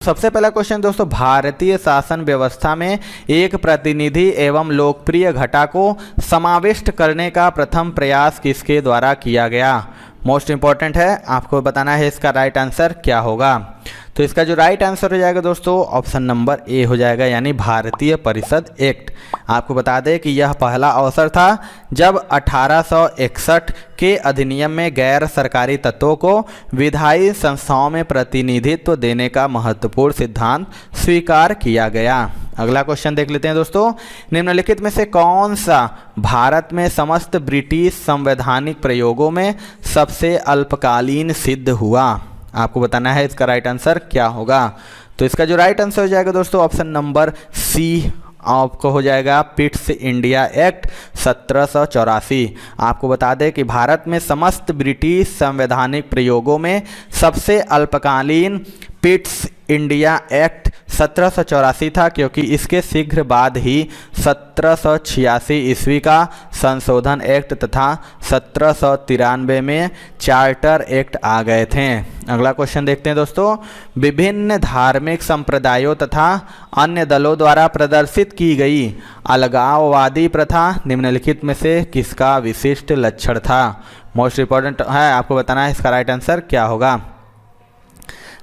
सबसे पहला क्वेश्चन दोस्तों, भारतीय शासन व्यवस्था में एक प्रतिनिधि एवं लोकप्रिय घटा को समाविष्ट करने का प्रथम प्रयास किसके द्वारा किया गया। मोस्ट इंपॉर्टेंट है, आपको बताना है इसका राइट आंसर क्या होगा। तो इसका जो राइट आंसर हो जाएगा दोस्तों ऑप्शन नंबर ए हो जाएगा, यानी भारतीय परिषद एक्ट। आपको बता दें कि यह पहला अवसर था जब 1861 के अधिनियम में गैर सरकारी तत्वों को विधायी संस्थाओं में प्रतिनिधित्व देने का महत्वपूर्ण सिद्धांत स्वीकार किया गया। अगला क्वेश्चन देख लेते हैं दोस्तों, निम्नलिखित में से कौन सा भारत में समस्त ब्रिटिश संवैधानिक प्रयोगों में सबसे अल्पकालीन सिद्ध हुआ। आपको बताना है इसका राइट आंसर क्या होगा। तो इसका जो राइट आंसर हो जाएगा दोस्तों ऑप्शन नंबर सी आपको हो जाएगा, पिट्स इंडिया एक्ट 1784। आपको बता दें कि भारत में समस्त ब्रिटिश संवैधानिक प्रयोगों में सबसे अल्पकालीन पिट्स इंडिया एक्ट 1784 था, क्योंकि इसके शीघ्र बाद ही 1786 ईस्वी का संशोधन एक्ट तथा 1793 में चार्टर एक्ट आ गए थे। अगला क्वेश्चन देखते हैं दोस्तों, विभिन्न धार्मिक संप्रदायों तथा अन्य दलों द्वारा प्रदर्शित की गई अलगाववादी प्रथा निम्नलिखित में से किसका विशिष्ट लक्षण था। मोस्ट इंपॉर्टेंट है, आपको बताना है इसका राइट आंसर क्या होगा।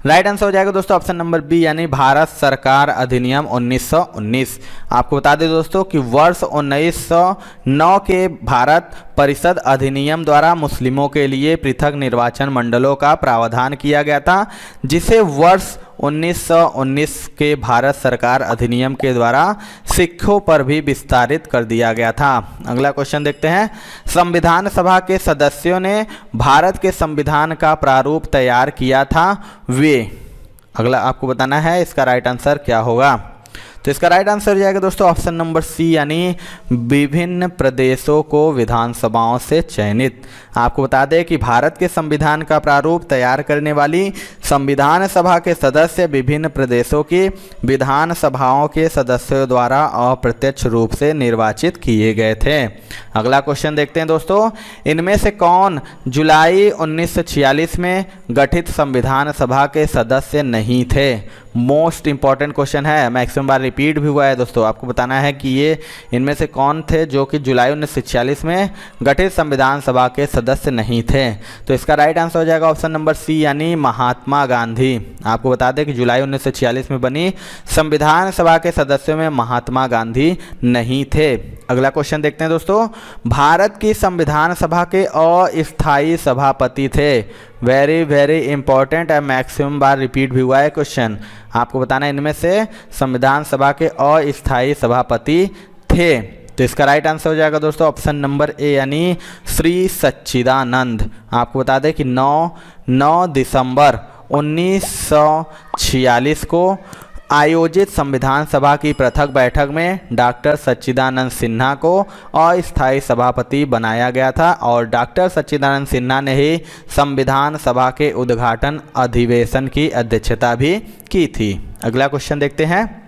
राइट आंसर हो जाएगा दोस्तों ऑप्शन नंबर बी, यानी भारत सरकार अधिनियम 1919। आपको बता दें दोस्तों कि वर्ष 1909 के भारत परिषद अधिनियम द्वारा मुस्लिमों के लिए पृथक निर्वाचन मंडलों का प्रावधान किया गया था, जिसे वर्ष 1919 के भारत सरकार अधिनियम के द्वारा सिखों पर भी विस्तारित कर दिया गया था। अगला क्वेश्चन देखते हैं, संविधान सभा के सदस्यों ने भारत के संविधान का प्रारूप तैयार किया था, वे। अगला आपको बताना है इसका राइट आंसर क्या होगा। तो इसका राइट आंसर हो जाएगा दोस्तों ऑप्शन नंबर सी, यानी विभिन्न प्रदेशों को विधानसभाओं से चयनित। आपको बता दें कि भारत के संविधान का प्रारूप तैयार करने वाली संविधान सभा के सदस्य विभिन्न प्रदेशों की विधानसभाओं के सदस्यों द्वारा अप्रत्यक्ष रूप से निर्वाचित किए गए थे। अगला क्वेश्चन देखते हैं दोस्तों, इनमें से कौन जुलाई 1946 में गठित संविधान सभा के सदस्य नहीं थे। मोस्ट इंपॉर्टेंट क्वेश्चन है, मैक्सिमम बार रिपीट भी हुआ है दोस्तों। आपको बताना है कि ये इनमें से कौन थे जो कि जुलाई 1946 में गठित संविधान सभा के सदस्य नहीं थे। तो इसका राइट आंसर हो जाएगा ऑप्शन नंबर सी, यानी महात्मा गांधी। आपको बता दें कि जुलाई 1946 में बनी संविधान सभा के सदस्यों में महात्मा गांधी नहीं थे। अगला क्वेश्चन देखते हैं दोस्तों, भारत की संविधान सभा के अस्थायी सभापति थे। वेरी वेरी इंपॉर्टेंट है, मैक्सिमम बार रिपीट भी हुआ है क्वेश्चन। आपको बताना है इनमें से संविधान सभा के अस्थायी सभापति थे। तो इसका राइट आंसर हो जाएगा दोस्तों ऑप्शन नंबर ए, यानी श्री सच्चिदानंद। आपको बता दें कि 9 दिसंबर 1946 को आयोजित संविधान सभा की पृथक बैठक में डॉक्टर सच्चिदानंद सिन्हा को अस्थायी सभापति बनाया गया था, और डॉक्टर सच्चिदानंद सिन्हा ने ही संविधान सभा के उद्घाटन अधिवेशन की अध्यक्षता भी की थी। अगला क्वेश्चन देखते हैं,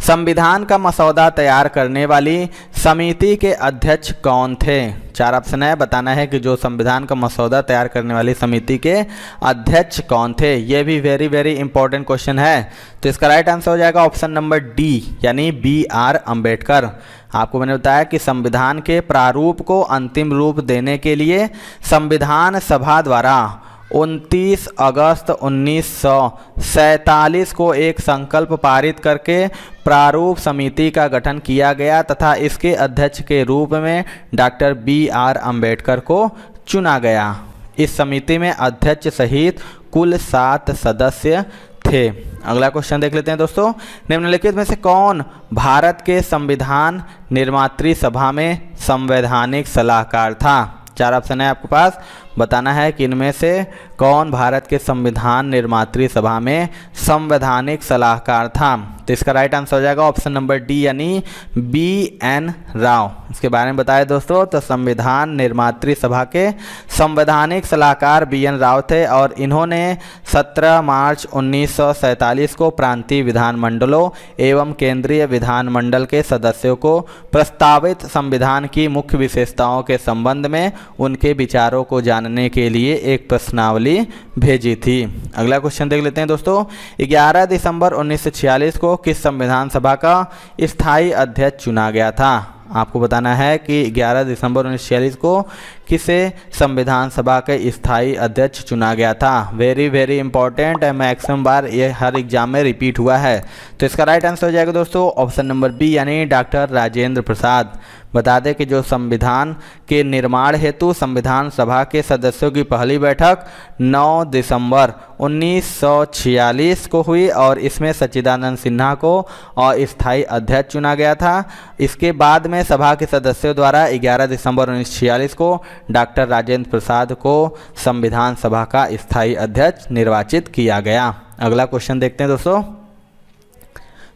संविधान का मसौदा तैयार करने वाली समिति के अध्यक्ष कौन थे। 4 ऑप्शन है, बताना है कि जो संविधान का मसौदा तैयार करने वाली समिति के अध्यक्ष कौन थे। ये भी वेरी वेरी इंपॉर्टेंट क्वेश्चन है। तो इसका राइट आंसर हो जाएगा ऑप्शन नंबर डी, यानी BR अम्बेडकर। आपको मैंने बताया कि संविधान के प्रारूप को अंतिम रूप देने के लिए संविधान सभा द्वारा 29 अगस्त 1947 को एक संकल्प पारित करके प्रारूप समिति का गठन किया गया तथा इसके अध्यक्ष के रूप में डॉक्टर BR अम्बेडकर को चुना गया। इस समिति में अध्यक्ष सहित कुल 7 सदस्य थे। अगला क्वेश्चन देख लेते हैं दोस्तों, निम्नलिखित में से कौन भारत के संविधान निर्मात्री सभा में संवैधानिक सलाहकार था। 4 ऑप्शन है आपके पास, बताना है कि इनमें से कौन भारत के संविधान निर्मात्री सभा में संवैधानिक सलाहकार था। तो इसका राइट आंसर हो जाएगा ऑप्शन नंबर डी, यानी BN राव। इसके बारे में बताया दोस्तों, तो संविधान निर्मात्री सभा के संवैधानिक सलाहकार BN राव थे, और इन्होंने 17 मार्च 1947 को प्रांतीय विधानमंडलों एवं केंद्रीय विधानमंडल के सदस्यों को प्रस्तावित संविधान की मुख्य विशेषताओं के संबंध में उनके विचारों को जानने जानने के लिए एक प्रश्नावली भेजी थी। अगला क्वेश्चन देख लेते हैं दोस्तों। 11 दिसंबर 1946 को किस संविधान सभा का स्थायी अध्यक्ष चुना गया था? आपको बताना है कि 11 दिसंबर 1946 को किसे संविधान सभा के स्थायी अध्यक्ष चुना गया था। वेरी वेरी इंपॉर्टेंट है, मैक्सिमम बार ये हर एग्जाम में रिपीट हुआ है। तो इसका राइट आंसर हो जाएगा दोस्तों ऑप्शन नंबर बी यानी डॉक्टर राजेंद्र प्रसाद। बता दें कि जो संविधान के निर्माण हेतु संविधान सभा के सदस्यों की पहली बैठक 9 दिसंबर 1946 को हुई और इसमें सच्चिदानंद सिन्हा को अस्थायी अध्यक्ष चुना गया था। इसके बाद में सभा के सदस्यों द्वारा 11 दिसंबर 1946 को डॉक्टर राजेंद्र प्रसाद को संविधान सभा का स्थायी अध्यक्ष निर्वाचित किया गया। अगला क्वेश्चन देखते हैं दोस्तों।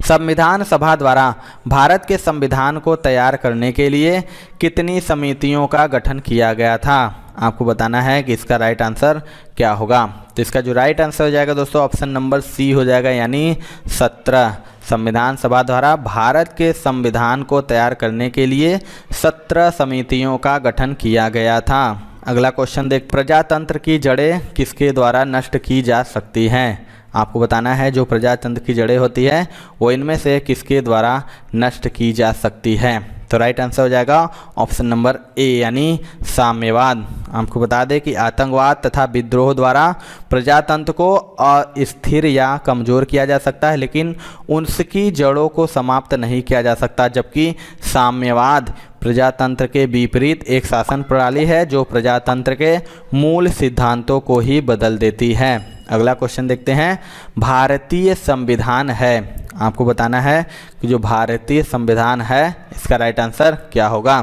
संविधान सभा द्वारा भारत के संविधान को तैयार करने के लिए कितनी समितियों का गठन किया गया था? आपको बताना है कि इसका राइट आंसर क्या होगा। तो इसका जो राइट आंसर हो जाएगा दोस्तों ऑप्शन नंबर सी हो जाएगा यानी 17। संविधान सभा द्वारा भारत के संविधान को तैयार करने के लिए 17 समितियों का गठन किया गया था। अगला क्वेश्चन देख, प्रजातंत्र की जड़ें किसके द्वारा नष्ट की जा सकती हैं? आपको बताना है जो प्रजातंत्र की जड़ें होती है वो इनमें से किसके द्वारा नष्ट की जा सकती है। तो राइट आंसर हो जाएगा ऑप्शन नंबर ए यानी साम्यवाद। आपको बता दें कि आतंकवाद तथा विद्रोह द्वारा प्रजातंत्र को अस्थिर या कमज़ोर किया जा सकता है, लेकिन उसकी जड़ों को समाप्त नहीं किया जा सकता। जबकि साम्यवाद प्रजातंत्र के विपरीत एक शासन प्रणाली है जो प्रजातंत्र के मूल सिद्धांतों को ही बदल देती है। अगला क्वेश्चन देखते हैं। भारतीय संविधान है, आपको बताना है कि जो भारतीय संविधान है इसका राइट आंसर क्या होगा।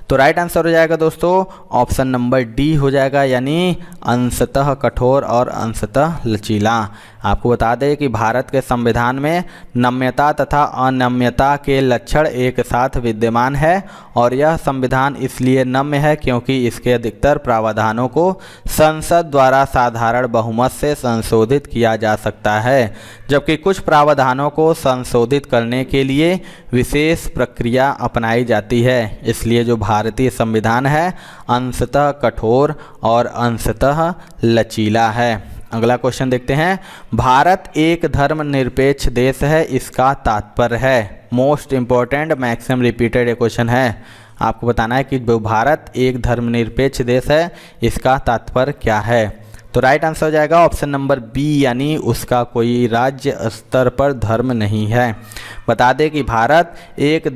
तो राइट आंसर हो जाएगा दोस्तों ऑप्शन नंबर डी हो जाएगा यानी अंशतः कठोर और अंशतः लचीला। आपको बता दें कि भारत के संविधान में नम्यता तथा अनम्यता के लक्षण एक साथ विद्यमान है और यह संविधान इसलिए नम्य है क्योंकि इसके अधिकतर प्रावधानों को संसद द्वारा साधारण बहुमत से संशोधित किया जा सकता है, जबकि कुछ प्रावधानों को संशोधित करने के लिए विशेष प्रक्रिया अपनाई जाती है। इसलिए जो भारतीय संविधान है अंशतः कठोर और अंशतः लचीला है। अगला क्वेश्चन देखते हैं। भारत एक धर्मनिरपेक्ष देश है, इसका तात्पर्य है। मोस्ट इंपॉर्टेंट मैक्सिमम रिपीटेड ये क्वेश्चन है। आपको बताना है कि भारत एक धर्मनिरपेक्ष देश है, इसका तात्पर्य क्या है। तो राइट आंसर हो जाएगा ऑप्शन नंबर बी यानी उसका कोई राज्य स्तर पर धर्म नहीं है। बता दें कि भारत एक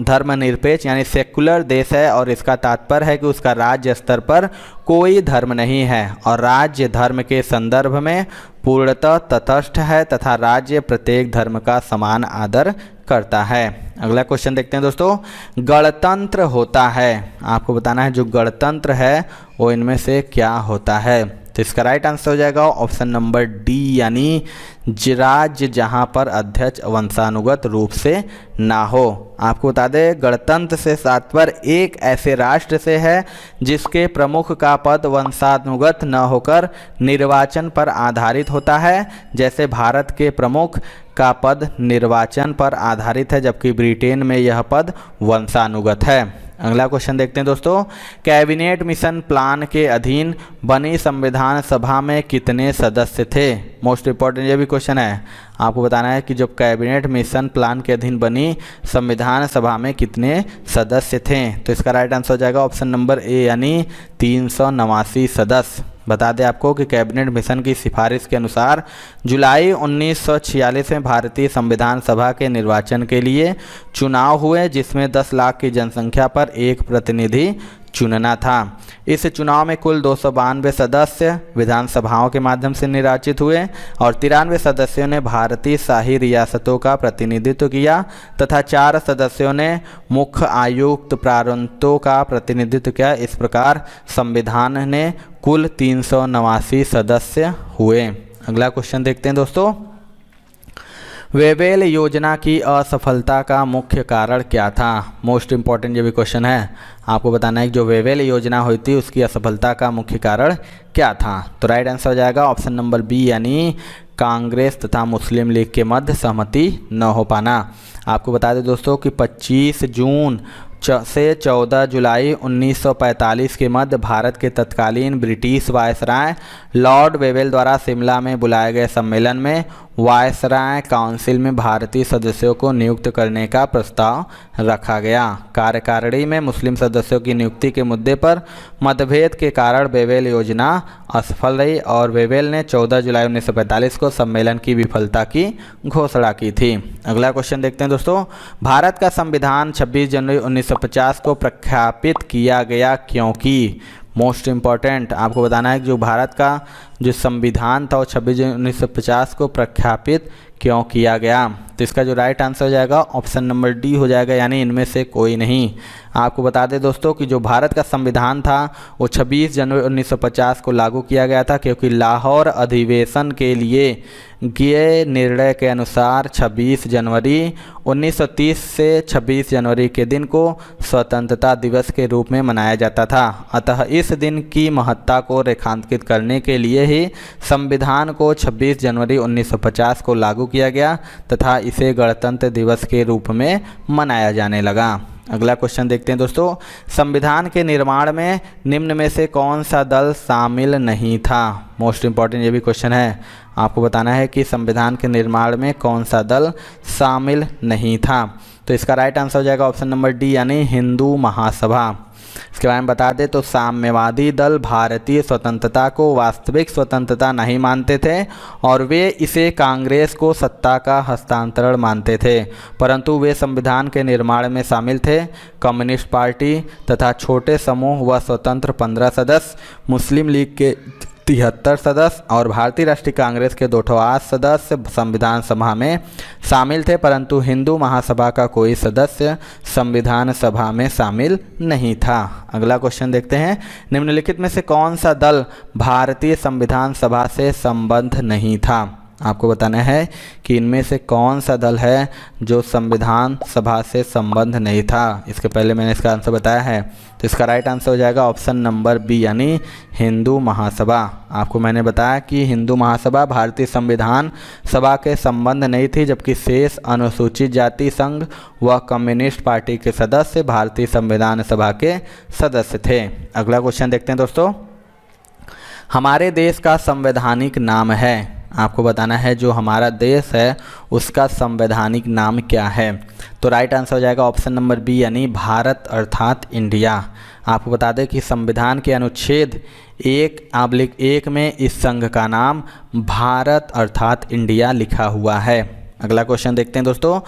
धर्मनिरपेक्ष यानी सेकुलर देश है और इसका तात्पर्य है कि उसका राज्य स्तर पर कोई धर्म नहीं है और राज्य धर्म के संदर्भ में पूर्णतः तटस्थ है तथा राज्य प्रत्येक धर्म का समान आदर करता है। अगला क्वेश्चन देखते हैं दोस्तों। गणतंत्र होता है, आपको बताना है जो गणतंत्र है वो इनमें से क्या होता है। तो इसका राइट आंसर हो जाएगा ऑप्शन नंबर डी यानी राज्य जहां पर अध्यक्ष वंशानुगत रूप से ना हो। आपको बता दें गणतंत्र से तात्पर्य एक ऐसे राष्ट्र से है जिसके प्रमुख का पद वंशानुगत न होकर निर्वाचन पर आधारित होता है। जैसे भारत के प्रमुख का पद निर्वाचन पर आधारित है जबकि ब्रिटेन में यह पद वंशानुगत है। अगला क्वेश्चन देखते हैं दोस्तों। कैबिनेट मिशन प्लान के अधीन बनी संविधान सभा में कितने सदस्य थे? मोस्ट इंपॉर्टेंट ये भी क्वेश्चन है। आपको बताना है कि जब कैबिनेट मिशन प्लान के अधीन बनी संविधान सभा में कितने सदस्य थे। तो इसका राइट आंसर हो जाएगा ऑप्शन नंबर ए यानी 389 सदस्य। बता दें आपको कि कैबिनेट मिशन की सिफारिश के अनुसार जुलाई 1946 में भारतीय संविधान सभा के निर्वाचन के लिए चुनाव हुए जिसमें 10 लाख की जनसंख्या पर एक प्रतिनिधि चुनना था। इस चुनाव में कुल 292 सदस्य विधानसभाओं के माध्यम से निर्वाचित हुए और 93 सदस्यों ने भारतीय शाही रियासतों का प्रतिनिधित्व किया तथा 4 सदस्यों ने मुख्य आयुक्त प्रांतों का प्रतिनिधित्व किया। इस प्रकार संविधान ने कुल 389 सदस्य हुए। अगला क्वेश्चन देखते हैं दोस्तों। वेवेल योजना की असफलता का मुख्य कारण क्या था? मोस्ट इंपॉर्टेंट ये भी क्वेश्चन है। आपको बताना है कि जो वेवेल योजना हुई थी उसकी असफलता का मुख्य कारण क्या था। तो राइट आंसर हो जाएगा ऑप्शन नंबर बी यानी कांग्रेस तथा मुस्लिम लीग के मध्य सहमति न हो पाना। आपको बता दें दोस्तों कि 25 जून से 14 जुलाई 1945 के मध्य भारत के तत्कालीन ब्रिटिश वायसराय लॉर्ड वेवेल द्वारा शिमला में बुलाए गए सम्मेलन में वायसराय काउंसिल में भारतीय सदस्यों को नियुक्त करने का प्रस्ताव रखा गया। कार्यकारिणी में मुस्लिम सदस्यों की नियुक्ति के मुद्दे पर मतभेद के कारण वेवेल योजना असफल रही और वेवेल ने 14 जुलाई 1945 को सम्मेलन की विफलता की घोषणा की थी। अगला क्वेश्चन देखते हैं दोस्तों, भारत का संविधान 26 जनवरी 1950 को प्रख्यापित किया गया क्योंकि? मोस्ट इम्पॉर्टेंट आपको बताना है कि जो भारत का जो संविधान था वो 26 जनवरी 1950 को प्रख्यापित क्यों किया गया। तो इसका जो राइट आंसर हो जाएगा ऑप्शन नंबर डी हो जाएगा, यानी इनमें से कोई नहीं। आपको बता दें दोस्तों कि जो भारत का संविधान था वो 26 जनवरी 1950 को लागू किया गया था, क्योंकि लाहौर अधिवेशन के लिए किए निर्णय के अनुसार 26 जनवरी 1930 से 26 जनवरी के दिन को स्वतंत्रता दिवस के रूप में मनाया जाता था। अतः इस दिन की महत्ता को रेखांकित करने के लिए ही संविधान को 26 जनवरी 1950 को लागू किया गया तथा इसे गणतंत्र दिवस के रूप में मनाया जाने लगा। अगला क्वेश्चन देखते हैं दोस्तों, संविधान के निर्माण में निम्न में से कौन सा दल शामिल नहीं था? मोस्ट इम्पॉर्टेंट ये भी क्वेश्चन है, आपको बताना है कि संविधान के निर्माण में कौन सा दल शामिल नहीं था। तो इसका राइट आंसर हो जाएगा ऑप्शन नंबर डी, यानी हिंदू महासभा। इसके बारे में बता दें तो साम्यवादी दल भारतीय स्वतंत्रता को वास्तविक स्वतंत्रता नहीं मानते थे और वे इसे कांग्रेस को सत्ता का हस्तांतरण मानते थे, परंतु वे संविधान के निर्माण में शामिल थे। कम्युनिस्ट पार्टी तथा छोटे समूह व स्वतंत्र 15 सदस्य, मुस्लिम लीग के 73 सदस्य और भारतीय राष्ट्रीय कांग्रेस के 208 सदस्य संविधान सभा में शामिल थे, परंतु हिंदू महासभा का कोई सदस्य संविधान सभा में शामिल नहीं था। अगला क्वेश्चन देखते हैं, निम्नलिखित में से कौन सा दल भारतीय संविधान सभा से संबद्ध नहीं था? आपको बताना है कि इनमें से कौन सा दल है जो संविधान सभा से संबद्ध नहीं था। इसके पहले मैंने इसका आंसर बताया है, तो इसका राइट आंसर हो जाएगा ऑप्शन नंबर बी, यानी हिंदू महासभा। आपको मैंने बताया कि हिंदू महासभा भारतीय संविधान सभा के संबंध नहीं थी, जबकि शेष अनुसूचित जाति संघ व कम्युनिस्ट पार्टी के सदस्य भारतीय संविधान सभा के सदस्य थे। अगला क्वेश्चन देखते हैं दोस्तों, हमारे देश का संवैधानिक नाम है। आपको बताना है जो हमारा देश है उसका संवैधानिक नाम क्या है। तो राइट आंसर हो जाएगा ऑप्शन नंबर बी, यानी भारत अर्थात इंडिया। आपको बता दें कि संविधान के अनुच्छेद 1/1 में इस संघ का नाम भारत अर्थात इंडिया लिखा हुआ है। अगला क्वेश्चन देखते हैं दोस्तों,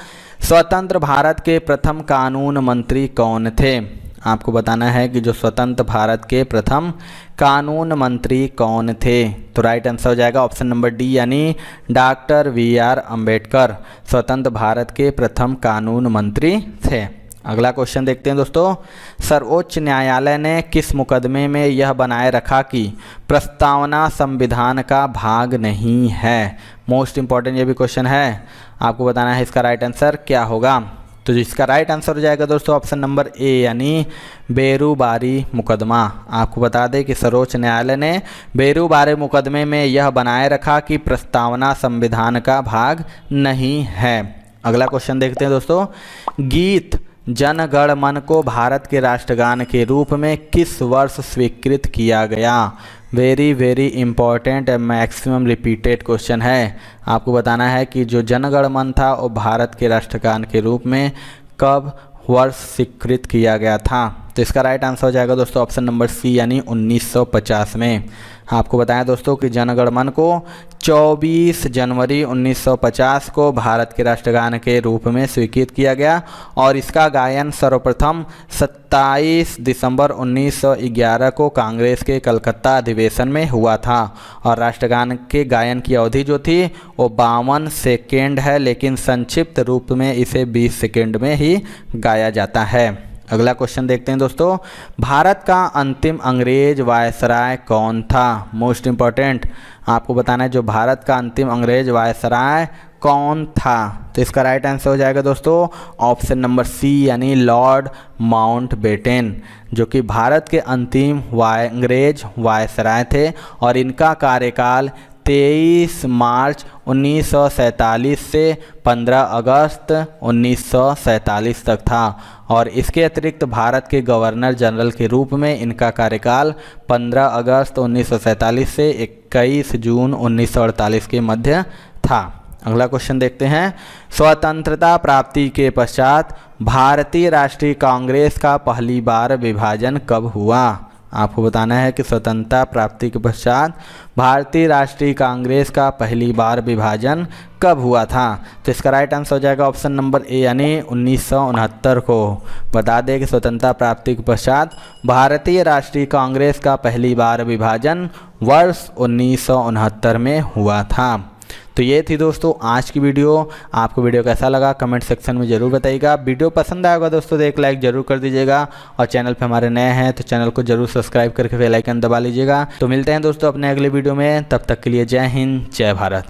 स्वतंत्र भारत के प्रथम कानून मंत्री कौन थे? आपको बताना है कि जो स्वतंत्र भारत के प्रथम कानून मंत्री कौन थे। तो राइट आंसर हो जाएगा ऑप्शन नंबर डी, यानी डॉक्टर VR अंबेडकर स्वतंत्र भारत के प्रथम कानून मंत्री थे। अगला क्वेश्चन देखते हैं दोस्तों, सर्वोच्च न्यायालय ने किस मुकदमे में यह बनाए रखा कि प्रस्तावना संविधान का भाग नहीं है? मोस्ट इंपॉर्टेंट ये भी क्वेश्चन है, आपको बताना है इसका राइट आंसर क्या होगा। तो जिसका राइट आंसर हो जाएगा दोस्तों ऑप्शन नंबर ए, यानी बेरूबारी मुकदमा। आपको बता दें कि सर्वोच्च न्यायालय ने बेरूबारी मुकदमे में यह बनाए रखा कि प्रस्तावना संविधान का भाग नहीं है। अगला क्वेश्चन देखते हैं दोस्तों, गीत जन गण मन को भारत के राष्ट्रगान के रूप में किस वर्ष स्वीकृत किया गया? Very important maximum repeated question है। आपको बताना है कि जो जन गण मन था वो भारत के राष्ट्रगान के रूप में कब वर्ष स्वीकृत किया गया था। तो इसका राइट आंसर हो जाएगा दोस्तों ऑप्शन नंबर सी, यानी 1950 में। आपको बताएं दोस्तों कि जन गण मन को 24 जनवरी 1950 को भारत के राष्ट्रगान के रूप में स्वीकृत किया गया और इसका गायन सर्वप्रथम 27 दिसंबर 1911 को कांग्रेस के कलकत्ता अधिवेशन में हुआ था और राष्ट्रगान के गायन की अवधि जो थी वो 52 सेकेंड है, लेकिन संक्षिप्त रूप में इसे 20 सेकेंड में ही गाया जाता है। अगला क्वेश्चन देखते हैं दोस्तों, भारत का अंतिम अंग्रेज वायसराय कौन था? मोस्ट इम्पॉर्टेंट आपको बताना है जो भारत का अंतिम अंग्रेज वायसराय कौन था। तो इसका राइट आंसर हो जाएगा दोस्तों ऑप्शन नंबर सी, यानी लॉर्ड माउंटबेटन, जो कि भारत के अंतिम अंग्रेज वायसराय थे और इनका कार्यकाल 23 मार्च 1947 से 15 अगस्त 1947 तक था और इसके अतिरिक्त भारत के गवर्नर जनरल के रूप में इनका कार्यकाल 15 अगस्त 1947 से 21 जून 1948 के मध्य था। अगला क्वेश्चन देखते हैं। स्वतंत्रता प्राप्ति के पश्चात भारतीय राष्ट्रीय कांग्रेस का पहली बार विभाजन कब हुआ? आपको बताना है कि स्वतंत्रता प्राप्ति के पश्चात भारतीय राष्ट्रीय कांग्रेस का पहली बार विभाजन कब हुआ था? तो इसका राइट आंसर हो जाएगा ऑप्शन नंबर ए यानी 1969 को। बता दें कि स्वतंत्रता प्राप्ति के पश्चात भारतीय राष्ट्रीय कांग्रेस का पहली बार विभाजन वर्ष 1969 में हुआ था। तो ये थी दोस्तों आज की वीडियो। आपको वीडियो कैसा लगा कमेंट सेक्शन में ज़रूर बताइएगा। वीडियो पसंद आएगा दोस्तों तो एक लाइक ज़रूर कर दीजिएगा और चैनल पे हमारे नए हैं तो चैनल को ज़रूर सब्सक्राइब करके बेल आइकन दबा लीजिएगा। तो मिलते हैं दोस्तों अपने अगले वीडियो में, तब तक के लिए जय हिंद जय भारत।